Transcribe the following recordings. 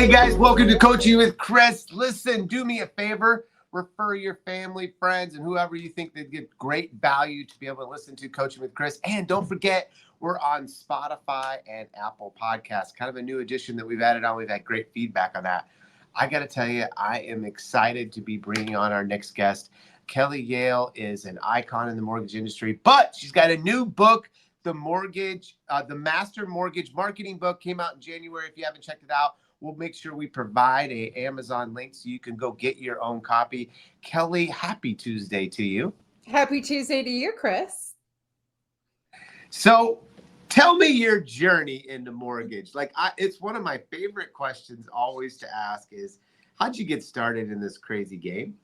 guys, welcome to Coaching with Chris. Listen, do me a favor, refer your family, friends, and whoever you think they'd get great value to be able to listen to Coaching with Chris. And don't forget, we're on Spotify and Apple Podcasts, kind of a new addition that we've added on. We've had great feedback on that. I got to tell you, I am excited to be bringing on our next guest. Kelly Yale is an icon in the mortgage industry, but she's got a new book, The Master Mortgage Marketing book, came out in January. If you haven't checked it out, we'll make sure we provide an Amazon link so you can go get your own copy. Kelly, happy Tuesday to you. Happy Tuesday to you, Chris. So tell me your journey into mortgage. It's one of my favorite questions always to ask is, how'd you get started in this crazy game?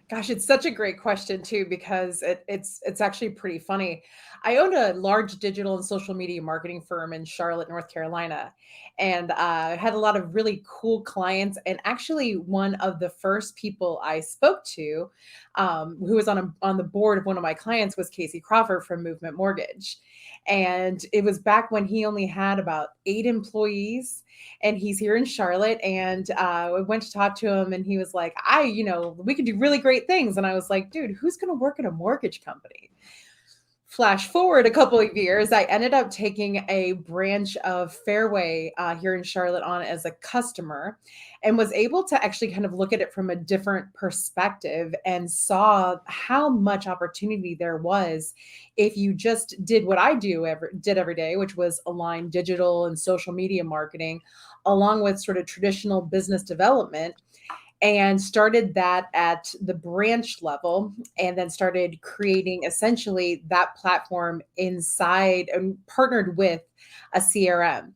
Gosh, it's such a great question too, because it's actually pretty funny. I owned a large digital and social media marketing firm in Charlotte, North Carolina, and had a lot of really cool clients. And actually, one of the first people I spoke to, who was on the board of one of my clients, was Casey Crawford from Movement Mortgage. And it was back when he only had about 8 employees, and he's here in Charlotte. And I went to talk to him, and he was like, we could do really great things. And I was like, dude, who's going to work at a mortgage company? Flash forward a couple of years, I ended up taking a branch of Fairway here in Charlotte on as a customer, and was able to actually kind of look at it from a different perspective and saw how much opportunity there was if you just did what I did every day, which was align digital and social media marketing along with sort of traditional business development, and started that at the branch level, and then started creating essentially that platform inside and partnered with a CRM.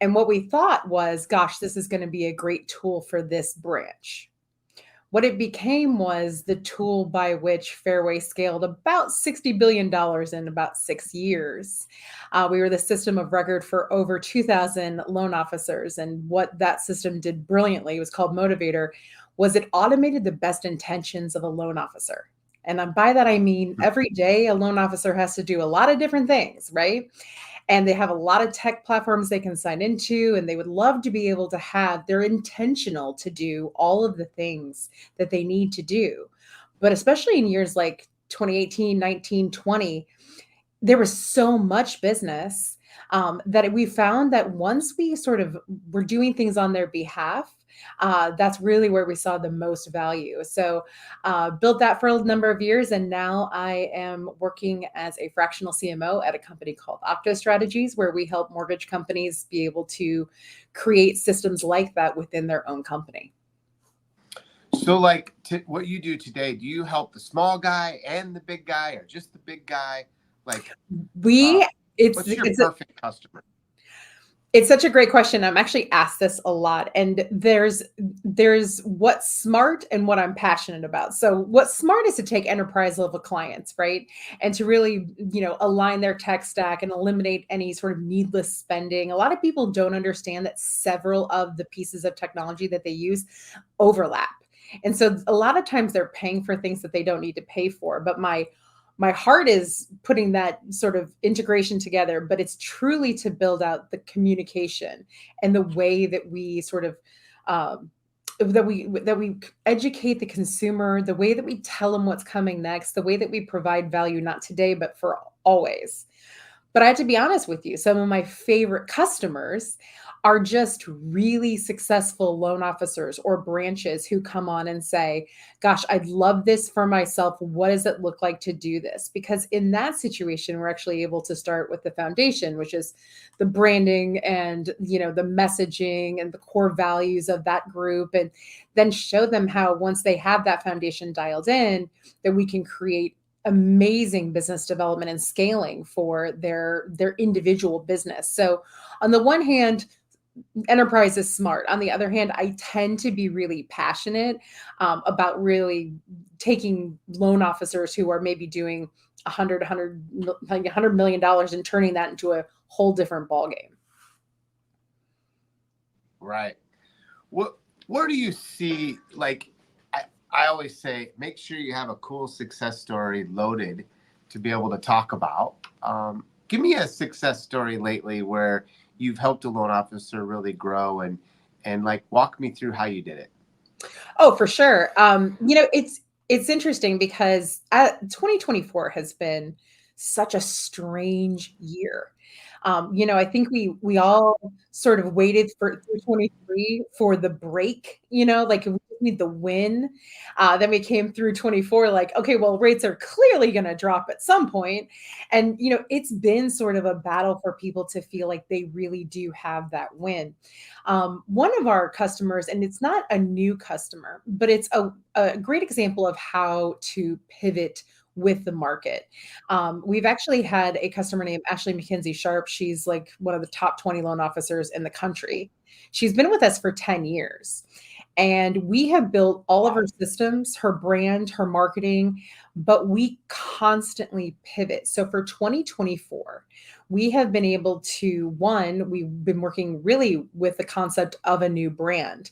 And what we thought was, gosh, this is going to be a great tool for this branch. What it became was the tool by which Fairway scaled about $60 billion in about 6 years. We were the system of record for over 2,000 loan officers. And what that system did brilliantly, it was called Motivator, was it automated the best intentions of a loan officer. And by that, I mean every day a loan officer has to do a lot of different things, right? And they have a lot of tech platforms they can sign into, and they would love to be able to they're intentional to do all of the things that they need to do. But especially in years like 2018, 19, 20, there was so much business that we found that once we sort of were doing things on their behalf, that's really where we saw the most value. So built that for a number of years. And now I am working as a fractional CMO at a company called Octo Strategies, where we help mortgage companies be able to create systems like that within their own company. So what you do today, do you help the small guy and the big guy, or just the big guy? What's your perfect customer? It's such a great question. I'm actually asked this a lot, and there's what's smart and what I'm passionate about. So what's smart is to take enterprise level clients, right? And to really, align their tech stack and eliminate any sort of needless spending. A lot of people don't understand that several of the pieces of technology that they use overlap. And so a lot of times they're paying for things that they don't need to pay for. But my heart is putting that sort of integration together, but it's truly to build out the communication and the way that we sort of that we educate the consumer, the way that we tell them what's coming next, the way that we provide value, not today, but for always. But I have to be honest with you, some of my favorite customers are just really successful loan officers or branches who come on and say, gosh, I'd love this for myself. What does it look like to do this? Because in that situation, we're actually able to start with the foundation, which is the branding and, the messaging and the core values of that group, and then show them how once they have that foundation dialed in, that we can create amazing business development and scaling for their individual business. So on the one hand, enterprise is smart. On the other hand, I tend to be really passionate about really taking loan officers who are maybe doing $100 million and turning that into a whole different ballgame. Right. Where do you see, I always say, make sure you have a cool success story loaded to be able to talk about. Give me a success story lately where you've helped a loan officer really grow and And like, walk me through how you did it. Oh, for sure. It's interesting because 2024 has been such a strange year. I think we all sort of waited for through 23 for the break, like we just need the win. Then we came through 24, like, okay, well, rates are clearly going to drop at some point. And, it's been sort of a battle for people to feel like they really do have that win. One of our customers, and it's not a new customer, but it's a great example of how to pivot with the market. We've actually had a customer named Ashley McKenzie Sharp. She's like one of the top 20 loan officers in the country. She's been with us for 10 years. And we have built all of her systems, her brand, her marketing, but we constantly pivot. So for 2024, we have been able to, one, we've been working really with the concept of a new brand,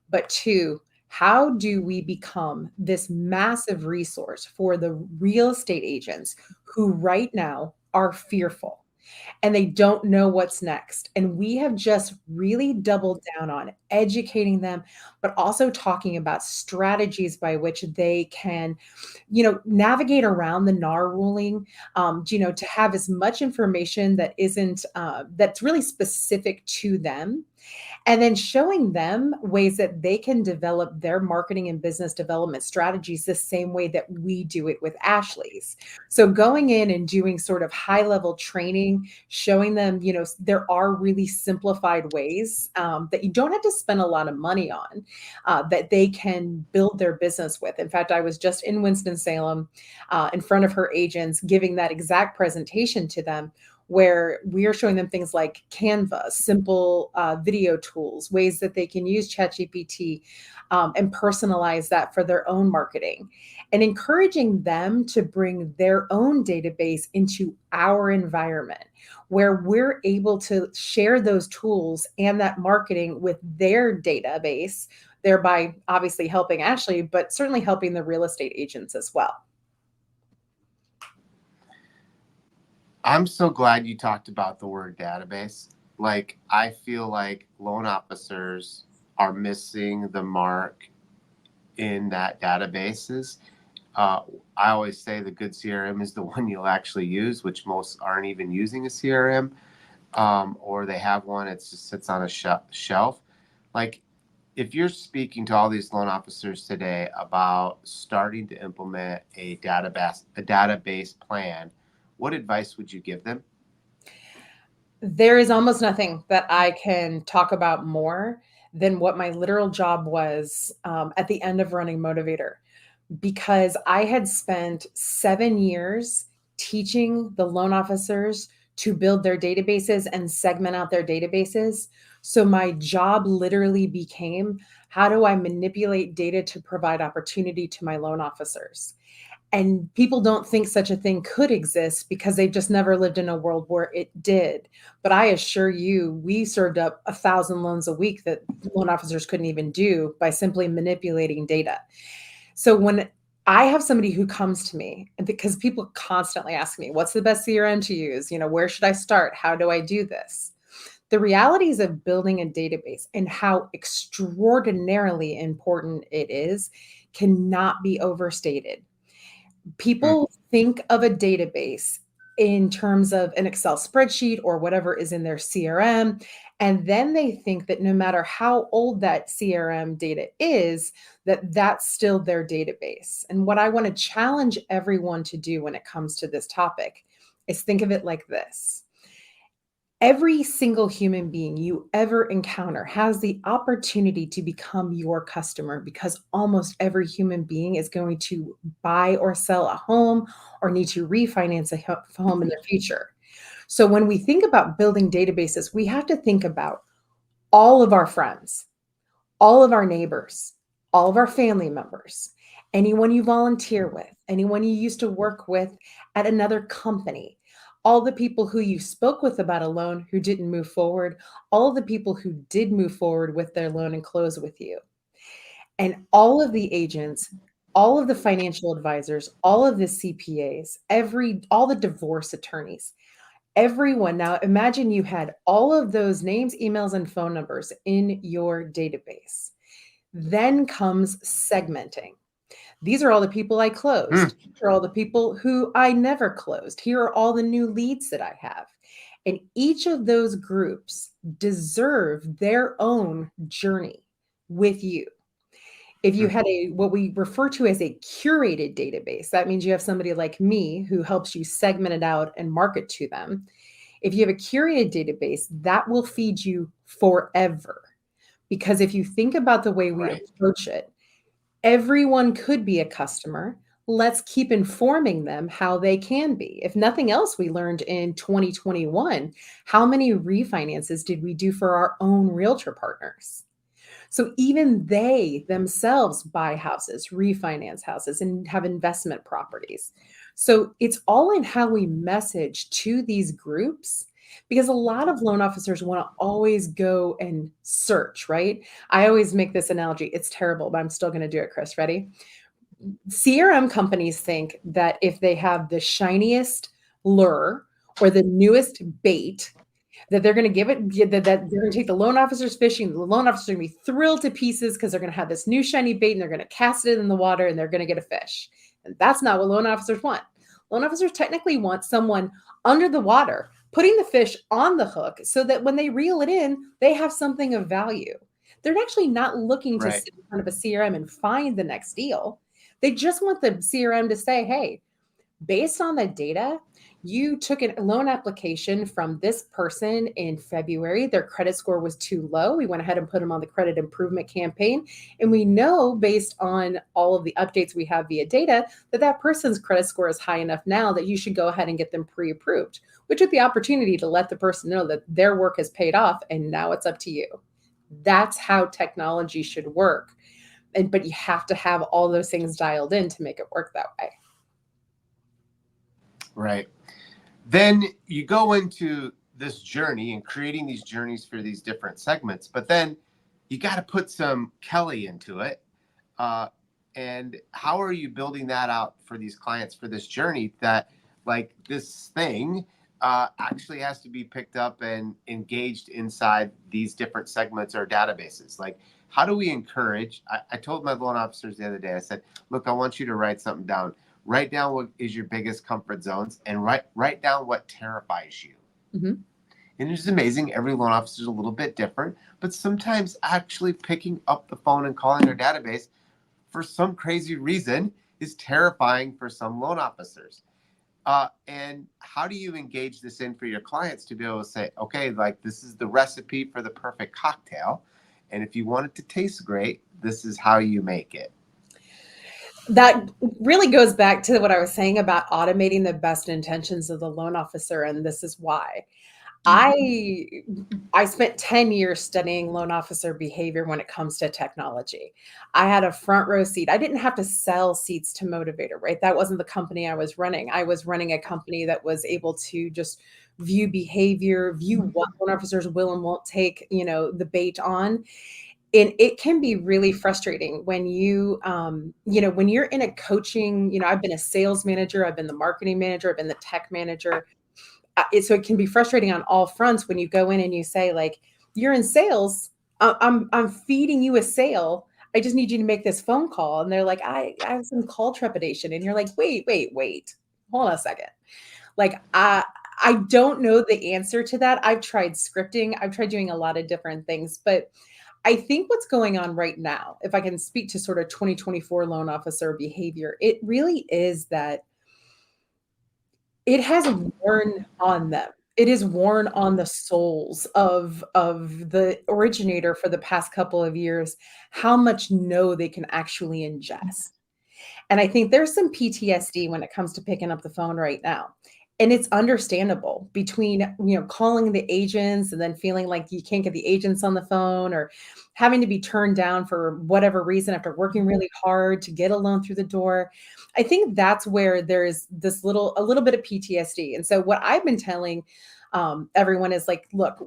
but two, how do we become this massive resource for the real estate agents who right now are fearful and they don't know what's next? And we have just really doubled down on educating them, but also talking about strategies by which they can, navigate around the NAR ruling, to have as much information that isn't, that's really specific to them, and then showing them ways that they can develop their marketing and business development strategies the same way that we do it with Ashley's. So going in and doing sort of high level training, showing them, there are really simplified ways that you don't have to spend a lot of money on, that they can build their business with. In fact, I was just in Winston-Salem in front of her agents giving that exact presentation to them, where we are showing them things like Canva, simple video tools, ways that they can use ChatGPT and personalize that for their own marketing, and encouraging them to bring their own database into our environment where we're able to share those tools and that marketing with their database, thereby obviously helping Ashley, but certainly helping the real estate agents as well. I'm so glad you talked about the word database. Like, I feel like loan officers are missing the mark in that databases. I always say the good CRM is the one you'll actually use, which most aren't even using a CRM, or they have one, it just sits on a shelf. Like, if you're speaking to all these loan officers today about starting to implement a database plan, what advice would you give them? There is almost nothing that I can talk about more than what my literal job was at the end of running Motivator, because I had spent 7 years teaching the loan officers to build their databases and segment out their databases. So my job literally became, how do I manipulate data to provide opportunity to my loan officers? And people don't think such a thing could exist because they've just never lived in a world where it did. But I assure you, we served up 1,000 loans a week that loan officers couldn't even do by simply manipulating data. So when I have somebody who comes to me, and because people constantly ask me, what's the best CRM to use? Where should I start? How do I do this? The realities of building a database and how extraordinarily important it is cannot be overstated. Mm. People think of a database in terms of an Excel spreadsheet or whatever is in their CRM. And then they think that no matter how old that CRM data is, that that's still their database. And what I want to challenge everyone to do when it comes to this topic is think of it like this. Every single human being you ever encounter has the opportunity to become your customer, because almost every human being is going to buy or sell a home or need to refinance a home in the future. So when we think about building databases, we have to think about all of our friends, all of our neighbors, all of our family members, anyone you volunteer with, anyone you used to work with at another company, all the people who you spoke with about a loan who didn't move forward, all of the people who did move forward with their loan and close with you, and all of the agents, all of the financial advisors, all of the CPAs, all the divorce attorneys. Everyone, now imagine you had all of those names, emails, and phone numbers in your database. Then comes segmenting. These are all the people I Hmm. closed. These are all the people who I never closed. Here are all the new leads that I have. And each of those groups deserve their own journey with you. If you Hmm. had a what we refer to as a curated database, that means you have somebody like me who helps you segment it out and market to them. If you have a curated database, that will feed you forever. Because if you think about the way we Right. approach it, everyone could be a customer. Let's keep informing them how they can be. If nothing else, we learned in 2021, how many refinances did we do for our own realtor partners? So even they themselves buy houses, refinance houses, and have investment properties. So it's all in how we message to these groups, because a lot of loan officers want to always go and search, right? I always make this analogy. It's terrible, but I'm still going to do it, Chris. Ready? CRM companies think that if they have the shiniest lure or the newest bait, that they're going to give it, that they're going to take the loan officers fishing. The loan officers are going to be thrilled to pieces because they're going to have this new shiny bait and they're going to cast it in the water and they're going to get a fish. And that's not what loan officers want. Loan officers technically want someone under the water, putting the fish on the hook so that when they reel it in, they have something of value. They're actually not looking to Right. sit in front of a CRM and find the next deal. They just want the CRM to say, hey, based on the data, you took a loan application from this person in February. Their credit score was too low. We went ahead and put them on the credit improvement campaign. And we know based on all of the updates we have via data that that person's credit score is high enough now that you should go ahead and get them pre-approved, which is the opportunity to let the person know that their work has paid off and now it's up to you. That's how technology should work. But you have to have all those things dialed in to make it work that way. Right. Then you go into this journey and creating these journeys for these different segments, but then you got to put some Kelly into it. Uh, and how are you building that out for these clients for this journey that like this thing actually has to be picked up and engaged inside these different segments or databases? Like, how do we encourage? I told my loan officers the other day, I said, look, I want you to write something down. Write down what is your biggest comfort zones and write down what terrifies you. Mm-hmm. And it's amazing. Every loan officer is a little bit different, but sometimes actually picking up the phone and calling their database for some crazy reason is terrifying for some loan officers. And how do you engage this in for your clients to be able to say, okay, like this is the recipe for the perfect cocktail. And if you want it to taste great, this is how you make it. That really goes back to what I was saying about automating the best intentions of the loan officer. And this is why. I spent 10 years studying loan officer behavior when it comes to technology. I had a front row seat. I didn't have to sell seats to Motivator, right? That wasn't the company I was running. I was running a company that was able to just view behavior, view what loan officers will and won't take, the bait on. And it can be really frustrating when when you're in a coaching, I've been a sales manager, I've been the marketing manager, I've been the tech manager. So it can be frustrating on all fronts when you go in and you say like, you're in sales, I'm feeding you a sale, I just need you to make this phone call. And they're like, I have some call trepidation. And you're like, wait, hold on a second. Like I don't know the answer to that. I've tried scripting, I've tried doing a lot of different things, but I think what's going on right now, if I can speak to sort of 2024 loan officer behavior, it really is that it has worn on them. It is worn on the souls of the originator for the past couple of years, how much no they can actually ingest. And I think there's some PTSD when it comes to picking up the phone right now. And it's understandable between, calling the agents and then feeling like you can't get the agents on the phone or having to be turned down for whatever reason after working really hard to get a loan through the door. I think that's where there's a little bit of PTSD. And so what I've been telling everyone is like, look,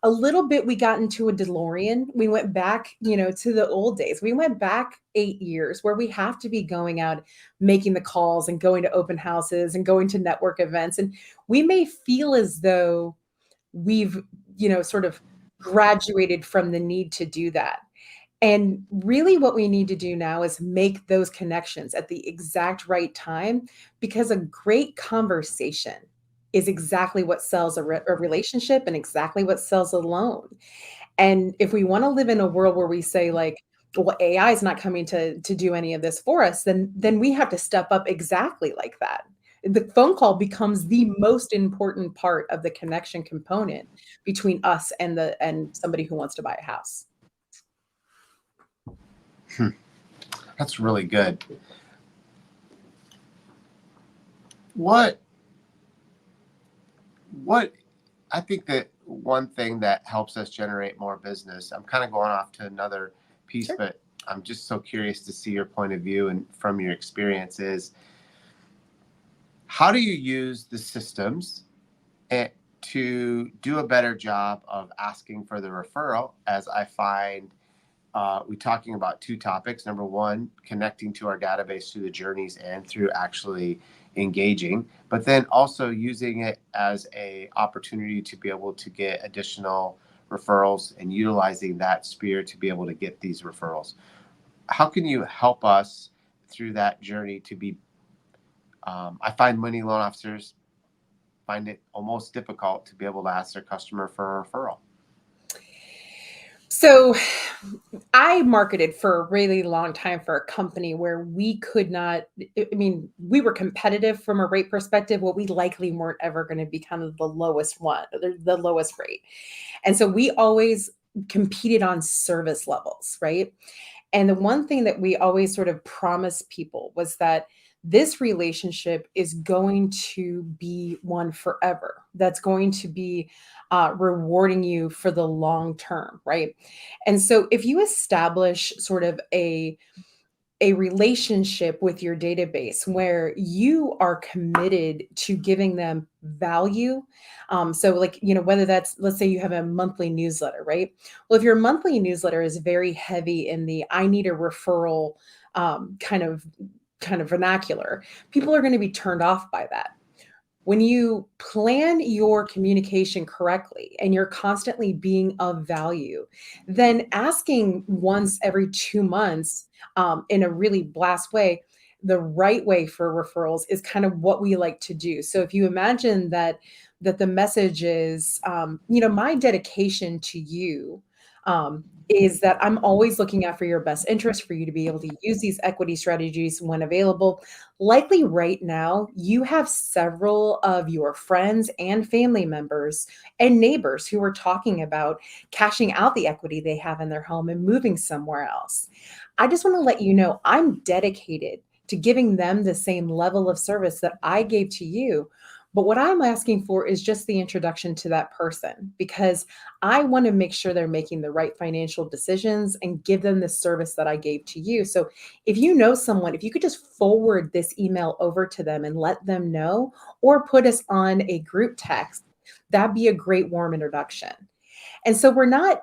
a little bit we got into a DeLorean. We went back, to the old days. We went back 8 years where we have to be going out, making the calls and going to open houses and going to network events. And we may feel as though we've, sort of graduated from the need to do that. And really, what we need to do now is make those connections at the exact right time, because a great conversation is exactly what sells a relationship and exactly what sells a loan. And if we want to live in a world where we say, like, well, AI is not coming to do any of this for us, then we have to step up exactly like that. The phone call becomes the most important part of the connection component between us and somebody who wants to buy a house. That's really good. What I think that one thing that helps us generate more business, I'm kind of going off to another piece, Sure. but I'm just so curious to see your point of view and from your experiences. How do you use the systems to do a better job of asking for the referral? As I find we're talking about two topics. Number one, connecting to our database through the journeys and through actually engaging, but then also using it as a opportunity to be able to get additional referrals and utilizing that sphere to be able to get these referrals. How can you help us through that journey to be, I find many loan officers find it almost difficult to be able to ask their customer for a referral. So I marketed for a really long time for a company where we could not, I mean, we were competitive from a rate perspective. What we likely weren't ever going to be kind of the lowest one, the lowest rate. And so we always competed on service levels, right? And the one thing that we always sort of promised people was that this relationship is going to be one forever. That's going to be rewarding you for the long term, right? And so if you establish sort of a relationship with your database where you are committed to giving them value. So, like, whether that's, let's say you have a monthly newsletter, right? Well, if your monthly newsletter is very heavy in the I need a referral kind of vernacular, people are going to be turned off by that. When you plan your communication correctly and you're constantly being of value, then asking once every 2 months, in a really blast way, the right way for referrals is kind of what we like to do. So if you imagine that the message is, my dedication to you, is that I'm always looking out for your best interest for you to be able to use these equity strategies when available. Likely right now, you have several of your friends and family members and neighbors who are talking about cashing out the equity they have in their home and moving somewhere else. I just want to let you know I'm dedicated to giving them the same level of service that I gave to you. But what I'm asking for is just the introduction to that person, because I want to make sure they're making the right financial decisions and give them the service that I gave to you. So if you know someone, if you could just forward this email over to them and let them know, or put us on a group text, that'd be a great warm introduction. And so we're not,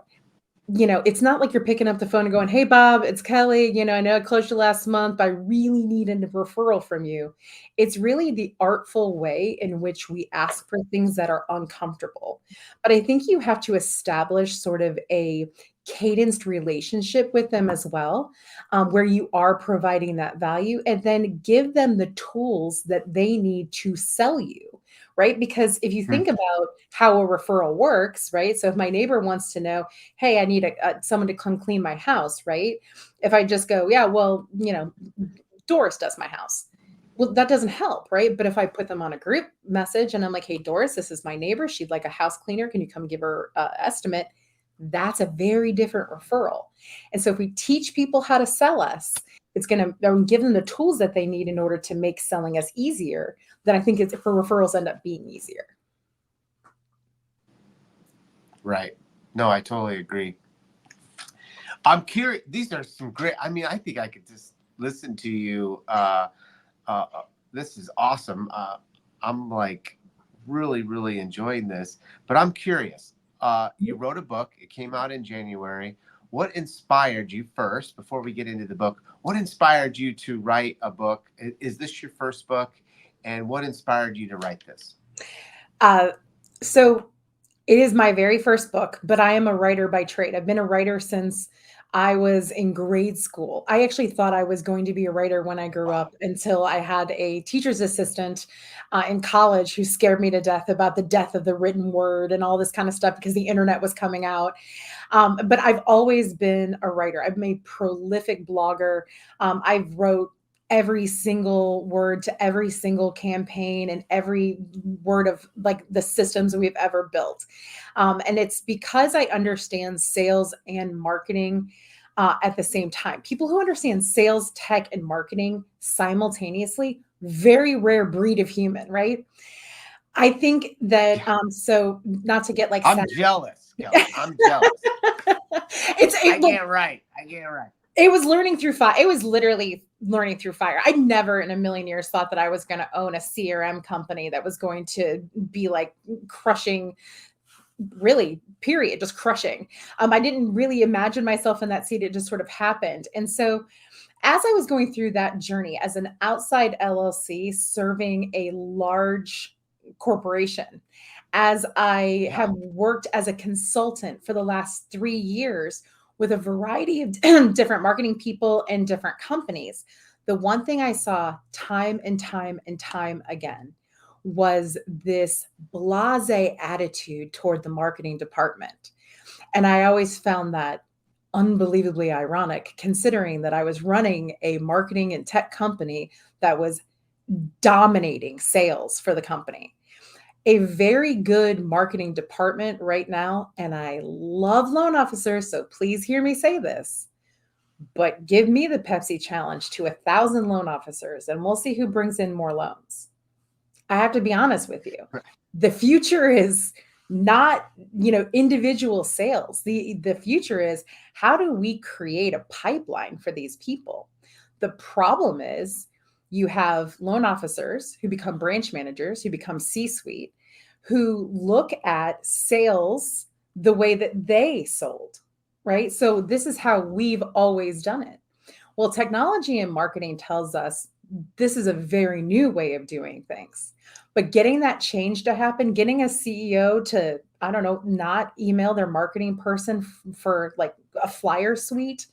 it's not like you're picking up the phone and going, "Hey, Bob, it's Kelly. I know I closed you last month, but I really need a referral from you." It's really the artful way in which we ask for things that are uncomfortable. But I think you have to establish sort of a cadenced relationship with them as well, where you are providing that value, and then give them the tools that they need to sell you. Right. Because if you Hmm. think about how a referral works, right? So if my neighbor wants to know, hey, I need someone to come clean my house, right? If I just go, yeah, well, Doris does my house. Well, that doesn't help, right? But if I put them on a group message and I'm like, hey, Doris, this is my neighbor. She'd like a house cleaner. Can you come give her an estimate? That's a very different referral. And so if we teach people how to sell us, it's going to give them the tools that they need in order to make selling us easier. Then I think it's for referrals end up being easier. Right. No, I totally agree. I'm curious. These are some great. I mean, I think I could just listen to you. This is awesome. I'm like really, really enjoying this. But I'm curious. You wrote a book. It came out in January. What inspired you first, before we get into the book? What inspired you to write a book? Is this your first book? And what inspired you to write this? Uh, so it is my very first book, but I am a writer by trade. I've been a writer since I was in grade school. I actually thought I was going to be a writer when I grew Wow. up until I had a teacher's assistant in college who scared me to death about the death of the written word and all this kind of stuff because the internet was coming out. But I've always been a writer. I'm a prolific blogger. I've wrote every single word to every single campaign and every word of like the systems we've ever built. And it's because I understand sales and marketing at the same time. People who understand sales, tech, and marketing simultaneously, very rare breed of human, right? I think that Yeah. so not to get like I'm sad. jealous, Kelly. I'm jealous. I Look, can't write. I can't write. it was learning through fire. It was literally learning through fire. I never in a million years thought that I was going to own a CRM company that was going to be like crushing, really, period, just crushing. I didn't really imagine myself in that seat. It just sort of happened. And so as I was going through that journey as an outside LLC serving a large corporation, as I Yeah. have worked as a consultant for the last 3 years with a variety of different marketing people and different companies, the one thing I saw time and time and time again was this blase attitude toward the marketing department. And I always found that unbelievably ironic, considering that I was running a marketing and tech company that was dominating sales for the company. A very good marketing department right now, and I love loan officers, so please hear me say this, but give me the Pepsi challenge to 1,000 loan officers, and we'll see who brings in more loans. I have to be honest with you. The future is not, individual sales. The future is how do we create a pipeline for these people? The problem is you have loan officers who become branch managers, who become C-suite, who look at sales the way that they sold, right? So this is how we've always done it. Well, technology and marketing tells us this is a very new way of doing things. But getting that change to happen, getting a CEO to, I don't know, not email their marketing person for like a flyer suite.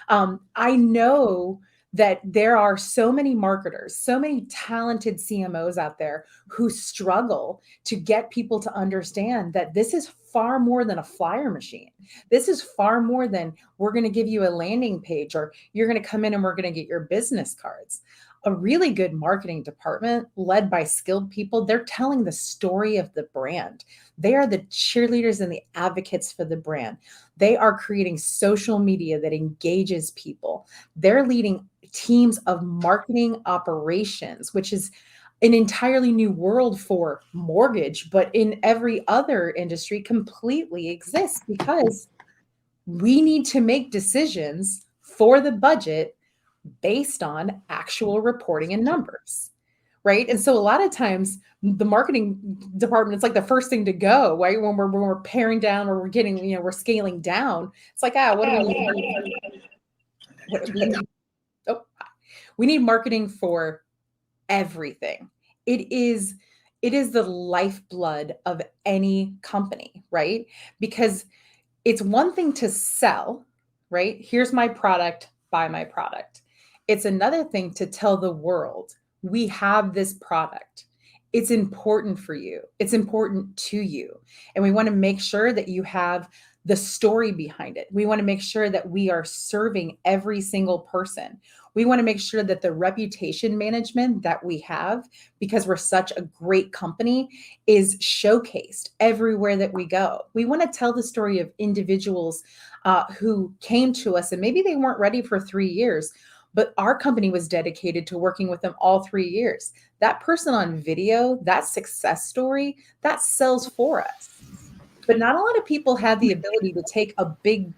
I know that there are so many marketers, so many talented CMOs out there who struggle to get people to understand that this is far more than a flyer machine. This is far more than we're going to give you a landing page or you're going to come in and we're going to get your business cards. A really good marketing department led by skilled people, they're telling the story of the brand. They are the cheerleaders and the advocates for the brand. They are creating social media that engages people. They're leading teams of marketing operations, which is an entirely new world for mortgage, but in every other industry completely exists because we need to make decisions for the budget based on actual reporting and numbers. Right. And so a lot of times the marketing department, it's like the first thing to go, right? When we're paring down or we're getting, we're scaling down. It's like, what do we need? What, we need oh, we need marketing for everything. It is it is the lifeblood of any company, right? Because it's one thing to sell, right? Here's my product, buy my product. It's another thing to tell the world, we have this product. It's important for you. It's important to you. And we want to make sure that you have the story behind it. We want to make sure that we are serving every single person. We want to make sure that the reputation management that we have, because we're such a great company, is showcased everywhere that we go. We want to tell the story of individuals who came to us and maybe they weren't ready for 3 years, but our company was dedicated to working with them all 3 years. That person on video, that success story, that sells for us. But not a lot of people have the ability to take a big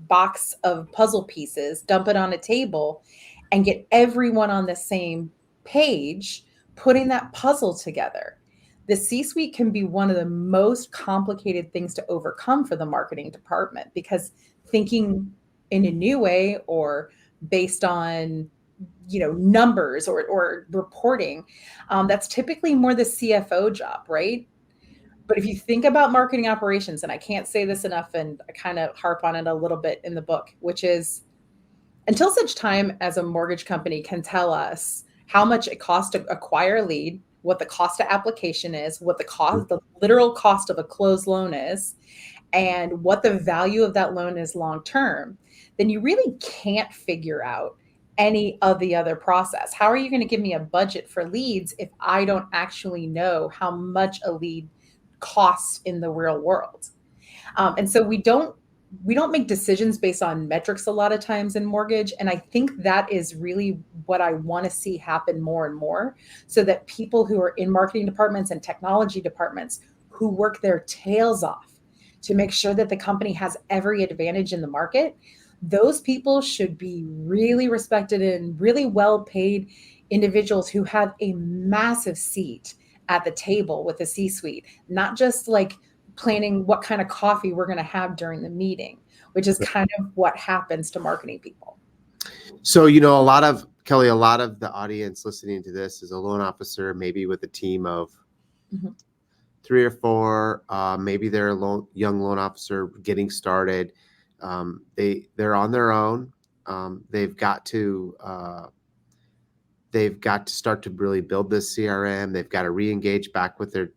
box of puzzle pieces, dump it on a table, and get everyone on the same page, putting that puzzle together. The C-suite can be one of the most complicated things to overcome for the marketing department, because thinking in a new way or based on numbers or reporting, that's typically more the CFO job, right? But if you think about marketing operations, and I can't say this enough, and I kind of harp on it a little bit in the book, which is, until such time as a mortgage company can tell us how much it costs to acquire a lead, what the cost of application is, what the literal cost of a closed loan is, and what the value of that loan is long term, then you really can't figure out any of the other process. How are you going to give me a budget for leads if I don't actually know how much a lead costs in the real world? And so we don't make decisions based on metrics a lot of times in mortgage. And I think that is really what I want to see happen more and more, so that people who are in marketing departments and technology departments, who work their tails off to make sure that the company has every advantage in the market, those people should be really respected and really well paid individuals who have a massive seat at the table with the C suite, not just like planning what kind of coffee we're going to have during the meeting, which is kind of what happens to marketing people. So, a lot of the audience listening to this is a loan officer, maybe with a team of 3 or 4. Maybe they're a young loan officer getting started. They're on their own. They've got to start to really build this CRM. They've got to re-engage back with their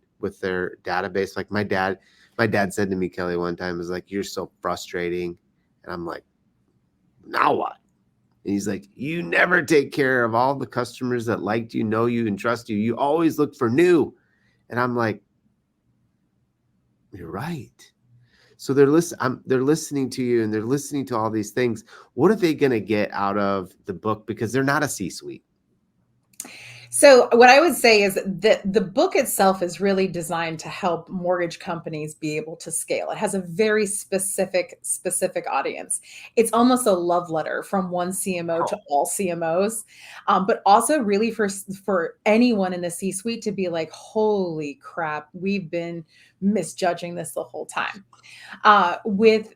database. Like my dad said to me, Kelly, one time, was like, "You're so frustrating," and I'm like, "Now what?" And he's like, "You never take care of all the customers that liked you, know you, and trust you. You always look for new." And I'm like, "You're right." So they're listening to you, and they're listening to all these things. What are they going to get out of the book? Because they're not a C-suite. So what I would say is that the book itself is really designed to help mortgage companies be able to scale. It has a very specific audience. It's almost a love letter from one CMO to all CMOs, but also really for anyone in the C-suite to be like, holy crap, we've been misjudging this the whole time. With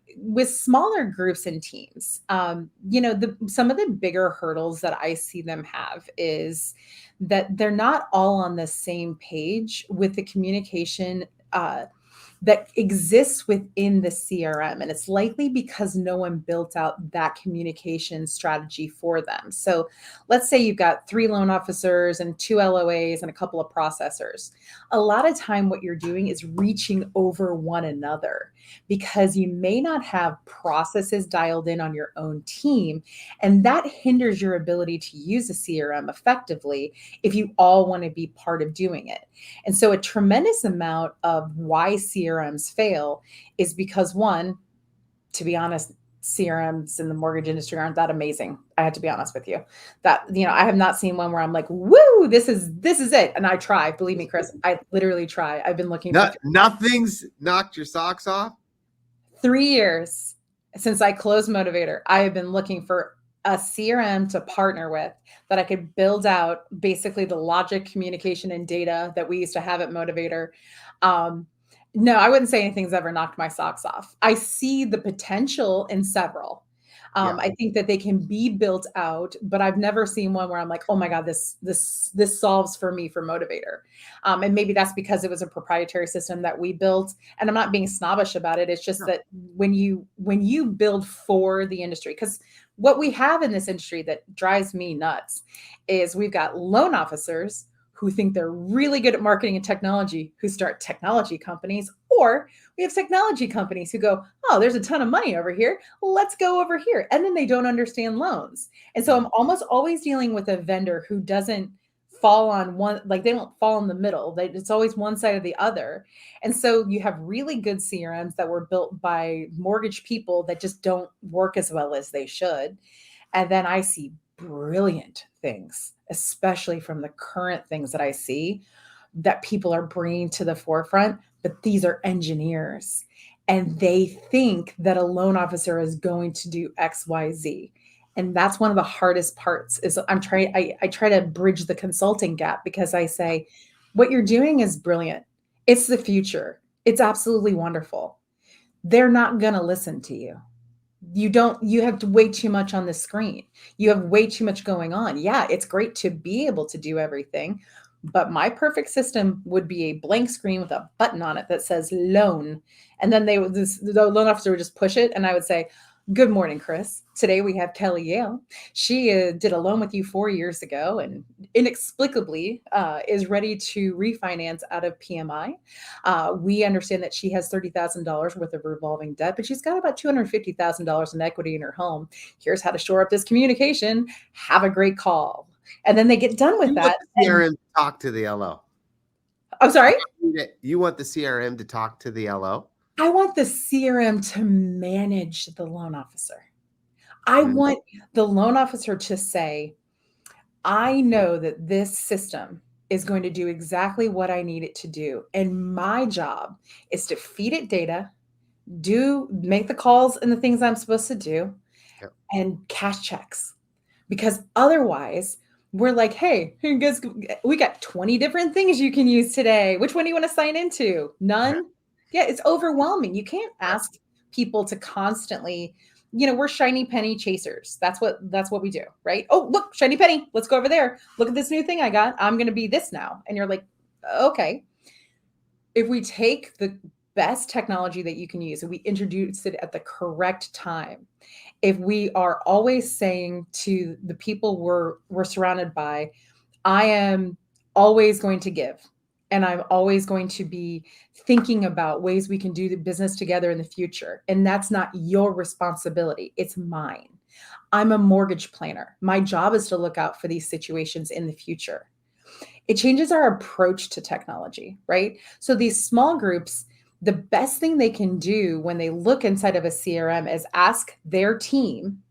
smaller groups and teams, some of the bigger hurdles that I see them have is that they're not all on the same page with the communication that exists within the CRM. And it's likely because no one built out that communication strategy for them. So let's say you've got 3 loan officers and 2 LOAs and a couple of processors. A lot of time what you're doing is reaching over one another, because you may not have processes dialed in on your own team. And that hinders your ability to use a CRM effectively if you all want to be part of doing it. And so a tremendous amount of why CRMs fail is because, one, to be honest, CRMs in the mortgage industry aren't that amazing. I have to be honest with you. That, I have not seen one where I'm like, woo, this is it. And I try, believe me, Chris, I literally try. I've been looking for Nothing's knocked your socks off. 3 years since I closed Motivator. I have been looking for a CRM to partner with that I could build out basically the logic, communication, and data that we used to have at Motivator. No, I wouldn't say anything's ever knocked my socks off. I see the potential in several. I think that they can be built out, but I've never seen one where I'm like, oh my God, this solves for me for Motivator. And maybe that's because it was a proprietary system that we built. And I'm not being snobbish about it. It's just that when you build for the industry, because what we have in this industry that drives me nuts is we've got loan officers who think they're really good at marketing and technology, who start technology companies, or we have technology companies who go, oh, there's a ton of money over here. Let's go over here. And then they don't understand loans. And so I'm almost always dealing with a vendor who doesn't fall on one, like they don't fall in the middle. It's always one side or the other. And so you have really good CRMs that were built by mortgage people that just don't work as well as they should. And then I see brilliant things, especially from the current things that I see that people are bringing to the forefront. But these are engineers, and they think that a loan officer is going to do X, Y, Z. And that's one of the hardest parts is I try to bridge the consulting gap, because I say, What you're doing is brilliant. It's the future. It's absolutely wonderful. They're not going to listen to you. You have way too much on the screen. You have way too much going on. Yeah, it's great to be able to do everything, but my perfect system would be a blank screen with a button on it that says loan. And then the loan officer would just push it. And I would say, good morning, Chris. Today we have Kelly Yale. She did a loan with you 4 years ago and inexplicably is ready to refinance out of PMI. We understand that she has $30,000 worth of revolving debt, but she's got about $250,000 in equity in her home. Here's how to shore up this communication. Have a great call. And then they get done with You that. want the CRM to talk to the LO. I'm sorry? You want the CRM to talk to the LO? I want the CRM to manage the loan officer. I want the loan officer to say, I know that this system is going to do exactly what I need it to do. And my job is to feed it data, make the calls and the things I'm supposed to do, Yep. and cash checks. Because otherwise, we're like, hey, guys, we got 20 different things you can use today. Which one do you want to sign into? None? Yeah, it's overwhelming. You can't ask people to constantly, we're shiny penny chasers. That's what we do, right? Oh, look, shiny penny. Let's go over there. Look at this new thing I got. I'm going to be this now. And you're like, okay. If we take the best technology that you can use and we introduce it at the correct time, if we are always saying to the people we're surrounded by, I am always going to give, and I'm always going to be thinking about ways we can do the business together in the future. And that's not your responsibility. It's mine. I'm a mortgage planner. My job is to look out for these situations in the future. It changes our approach to technology, right? So these small groups, the best thing they can do when they look inside of a CRM is ask their team,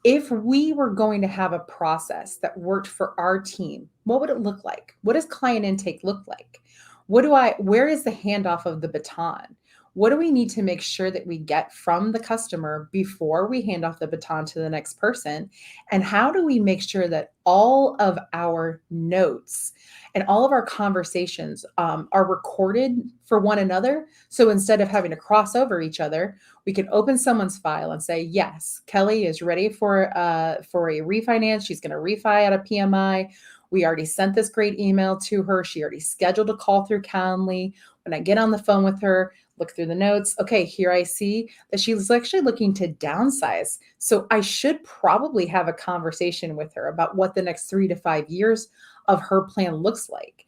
if we were going to have a process that worked for our team, what would it look like? What does client intake look like? Where is the handoff of the baton? What do we need to make sure that we get from the customer before we hand off the baton to the next person? And how do we make sure that all of our notes and all of our conversations are recorded for one another? So instead of having to cross over each other, we can open someone's file and say, yes, Kelly is ready for a refinance. She's going to refi out of PMI. We already sent this great email to her. She already scheduled a call through Calendly. When I get on the phone with her, look through the notes. Okay, here I see that she's actually looking to downsize. So I should probably have a conversation with her about what the next 3 to 5 years of her plan looks like.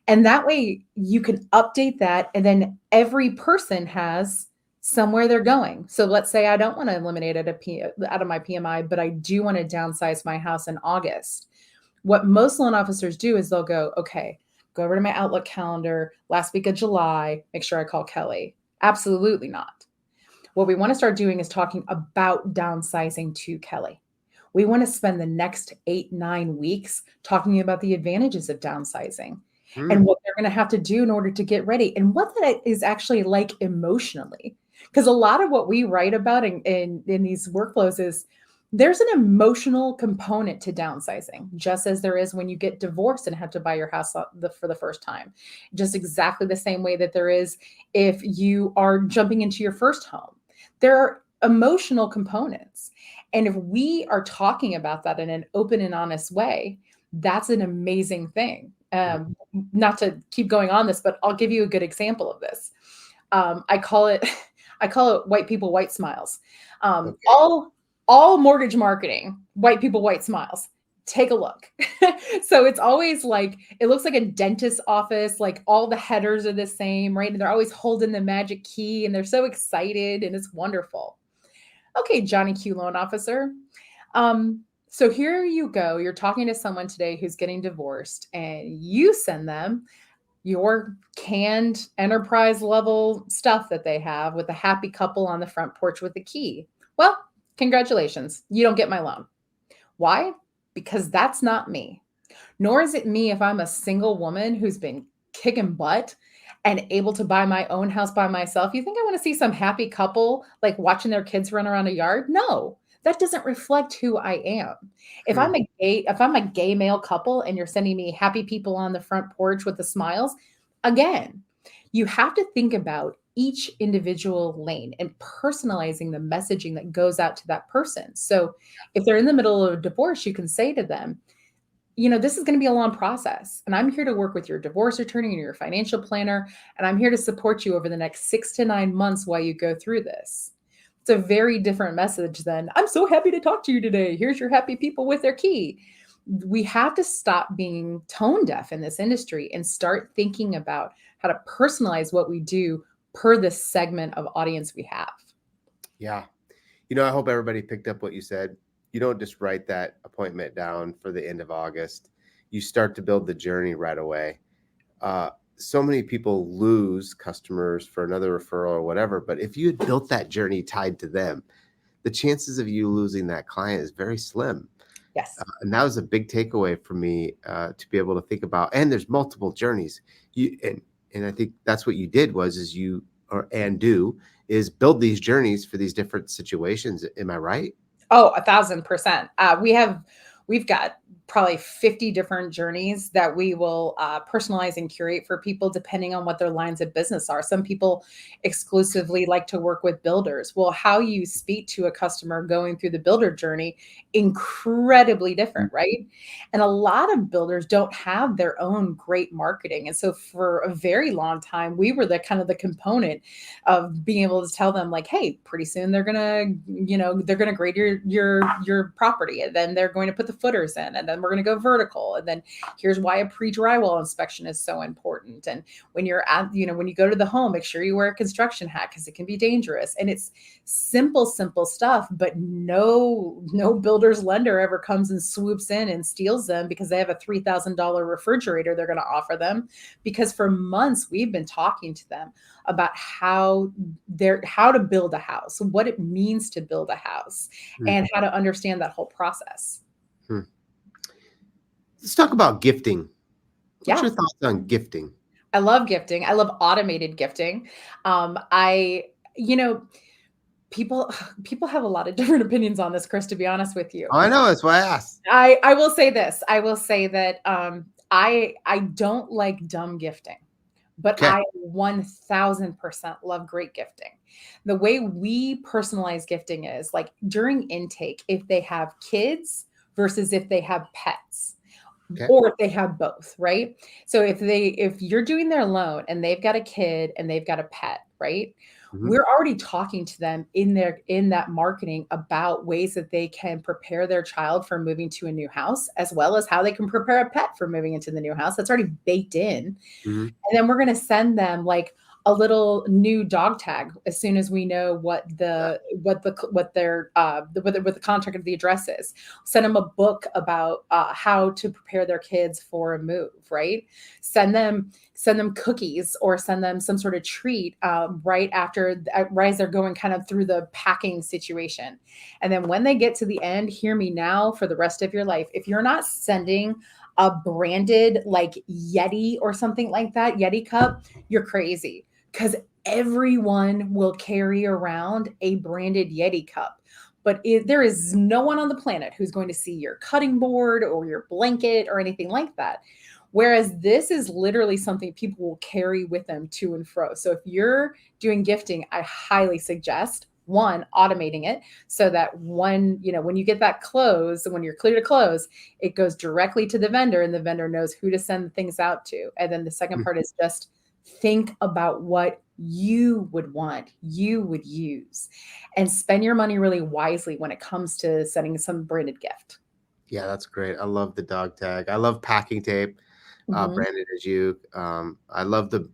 And that way you can update that. And then every person has somewhere they're going. So let's say I don't want to eliminate it out of my PMI, but I do want to downsize my house in August. What most loan officers do is they'll go, okay, go over to my Outlook calendar, last week of July, make sure I call Kelly. Absolutely not. What we want to start doing is talking about downsizing to Kelly. We want to spend the next 8-9 weeks talking about the advantages of downsizing and what they're going to have to do in order to get ready and what that is actually like emotionally. Because a lot of what we write about in these workflows is there's an emotional component to downsizing, just as there is when you get divorced and have to buy your house for the first time. Just exactly the same way that there is if you are jumping into your first home. There are emotional components. And if we are talking about that in an open and honest way, that's an amazing thing. Not to keep going on this, but I'll give you a good example of this. I call it white people, white smiles. Okay. All mortgage marketing, white people, white smiles. Take a look. So it's always like, it looks like a dentist's office, like all the headers are the same, right? And they're always holding the magic key and they're so excited and it's wonderful. Okay, Johnny Q loan officer. So here you go. You're talking to someone today who's getting divorced and you send them your canned enterprise level stuff that they have with a happy couple on the front porch with a key. Well, congratulations. You don't get my loan. Why? Because that's not me. Nor is it me if I'm a single woman who's been kicking butt and able to buy my own house by myself. You think I want to see some happy couple like watching their kids run around a yard? No, that doesn't reflect who I am. Hmm. If I'm a gay male couple and you're sending me happy people on the front porch with the smiles, again, you have to think about each individual lane and personalizing the messaging that goes out to that person. So if they're in the middle of a divorce, you can say to them, this is going to be a long process. And I'm here to work with your divorce attorney and your financial planner. And I'm here to support you over the next 6 to 9 months while you go through this. It's a very different message than, I'm so happy to talk to you today. Here's your happy people with their key. We have to stop being tone deaf in this industry and start thinking about how to personalize what we do per the segment of audience we have. Yeah. I hope everybody picked up what you said. You don't just write that appointment down for the end of August. You start to build the journey right away. So many people lose customers for another referral or whatever, but if you had built that journey tied to them, the chances of you losing that client is very slim. Yes. And that was a big takeaway for me to be able to think about. And there's multiple journeys. And I think that's what you did is build these journeys for these different situations. Am I right? Oh, 1,000%. We've got probably 50 different journeys that we will personalize and curate for people depending on what their lines of business are. Some people exclusively like to work with builders. Well, how you speak to a customer going through the builder journey, incredibly different, right? And a lot of builders don't have their own great marketing. And so for a very long time, we were the kind of the component of being able to tell them like, hey, pretty soon they're gonna grade your property, and then they're going to put the footers in, and then we're going to go vertical, and then here's why a pre-drywall inspection is so important. And when you're when you go to the home, make sure you wear a construction hat because it can be dangerous. And it's simple stuff, but no builder's lender ever comes and swoops in and steals them because they have a $3,000 refrigerator they're going to offer them, because for months we've been talking to them about how to build a house, what it means to build a house, and how to understand that whole process. Let's talk about gifting. What's Yeah. your thoughts on gifting? I love gifting. I love automated gifting. People have a lot of different opinions on this, Chris, to be honest with you. Oh, I know. That's why I asked. I will say this. I will say that I don't like dumb gifting, but Okay. I 1,000% love great gifting. The way we personalize gifting is like during intake, if they have kids versus if they have pets. Okay. Or if they have both, right? So if you're doing their loan and they've got a kid and they've got a pet, right? Mm-hmm. We're already talking to them in that marketing about ways that they can prepare their child for moving to a new house, as well as how they can prepare a pet for moving into the new house. That's already baked in. Mm-hmm. And then we're going to send them like a little new dog tag as soon as we know what the contact of the address is. Send them a book about how to prepare their kids for a move, right? Send them cookies or send them some sort of treat right as they're going kind of through the packing situation. And then when they get to the end, hear me now for the rest of your life. If you're not sending a branded like Yeti or something like that, Yeti cup, you're crazy. Because everyone will carry around a branded Yeti cup. But there is no one on the planet who's going to see your cutting board or your blanket or anything like that. Whereas this is literally something people will carry with them to and fro. So if you're doing gifting, I highly suggest one, automating it so that when you get that close, when you're clear to close, it goes directly to the vendor and the vendor knows who to send things out to. And then the second part is just think about what you would want, you would use, and spend your money really wisely when it comes to sending some branded gift. Yeah, that's great. I love the dog tag. I love packing tape, branded as you. I love the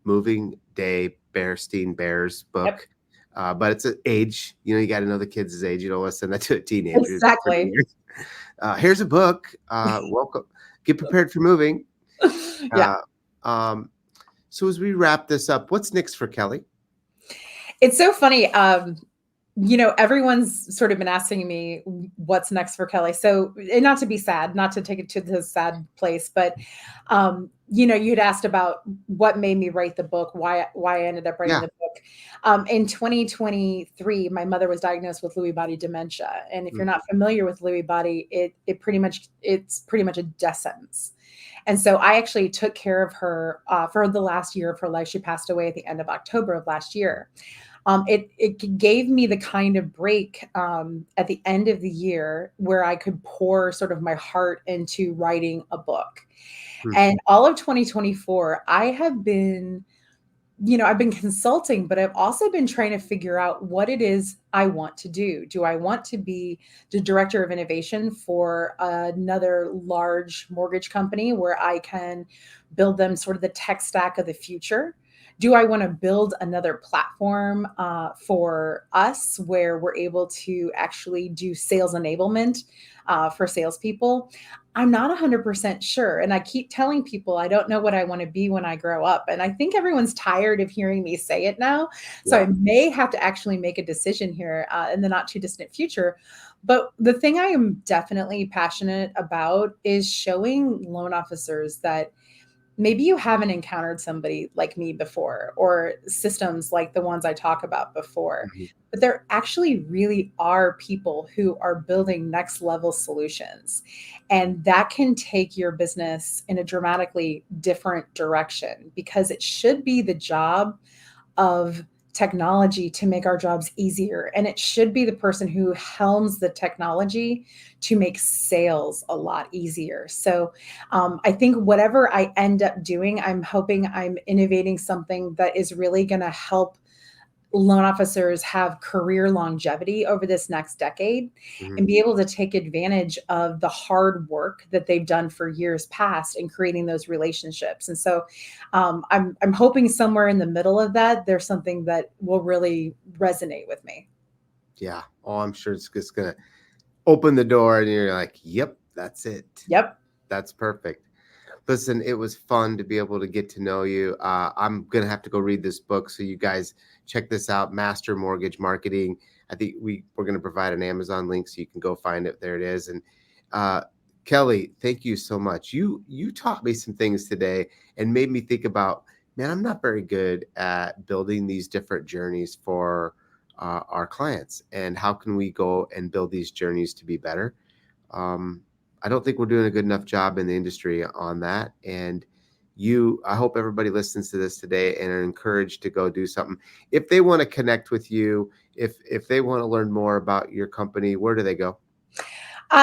Moving Day Bearstein Bears book. Yep. But it's an age, you got to know the kids' age. You don't want to send that to a teenager. Exactly. Here's a book. Welcome. Get prepared for moving. Yeah. So as we wrap this up, what's next for Kelly? It's so funny. Everyone's sort of been asking me what's next for Kelly. So, and not to be sad, not to take it to the sad place, but you'd asked about what made me write the book, why I ended up writing Yeah. the book. In 2023, my mother was diagnosed with Lewy body dementia, and if you're Mhm. not familiar with Lewy body, it's pretty much a death sentence. And so I actually took care of her for the last year of her life. She passed away at the end of October of last year. It gave me the kind of break at the end of the year where I could pour sort of my heart into writing a book. Mhm. And all of 2024, I've been consulting, but I've also been trying to figure out what it is I want to do. Do I want to be the director of innovation for another large mortgage company where I can build them sort of the tech stack of the future? Do I want to build another platform for us where we're able to actually do sales enablement for salespeople? I'm not 100% sure. And I keep telling people I don't know what I want to be when I grow up. And I think everyone's tired of hearing me say it now. So I Yeah. may have to actually make a decision here in the not too distant future. But the thing I am definitely passionate about is showing loan officers that maybe you haven't encountered somebody like me before or systems like the ones I talk about before, Mhm. but there actually really are people who are building next level solutions. And that can take your business in a dramatically different direction because it should be the job of technology to make our jobs easier. And it should be the person who helms the technology to make sales a lot easier. So I think whatever I end up doing, I'm hoping I'm innovating something that is really going to help loan officers have career longevity over this next decade Mhm. and be able to take advantage of the hard work that they've done for years past in creating those relationships. And so I'm hoping somewhere in the middle of that, there's something that will really resonate with me. Yeah. Oh, I'm sure it's just gonna open the door, and you're like, "Yep, that's it. Yep. That's perfect." Listen, it was fun to be able to get to know you. I'm gonna have to go read this book, so you guys check this out. Master Mortgage Marketing. I think we're gonna provide an Amazon link so you can go find it. There it is. And uh, Kelly, thank you so much. You taught me some things today and made me think about, man, I'm not very good at building these different journeys for our clients, and how can we go and build these journeys to be better. um, I don't think we're doing a good enough job in the industry on that. And I hope everybody listens to this today and are encouraged to go do something. If they want to connect with you, if they want to learn more about your company, where do they go?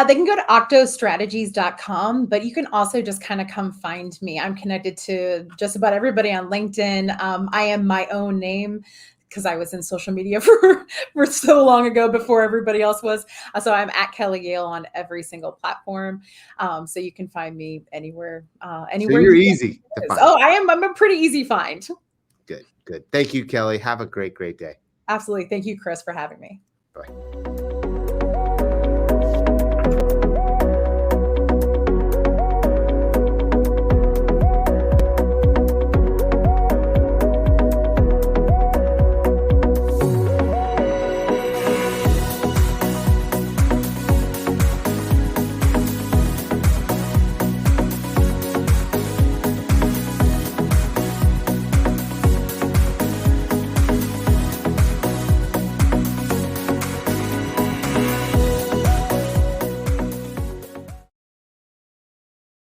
They can go to octostrategies.com, but you can also just kind of come find me. I'm connected to just about everybody on LinkedIn. I am my own name because I was in social media for so long ago before everybody else was. So I'm at Kelly Yale on every single platform. So you can find me anywhere, So anywhere you're you easy to is. find. Oh, I am. I'm a pretty easy find. Good, good. Thank you, Kelly. Have a great, great day. Absolutely. Thank you, Chris, for having me. Bye.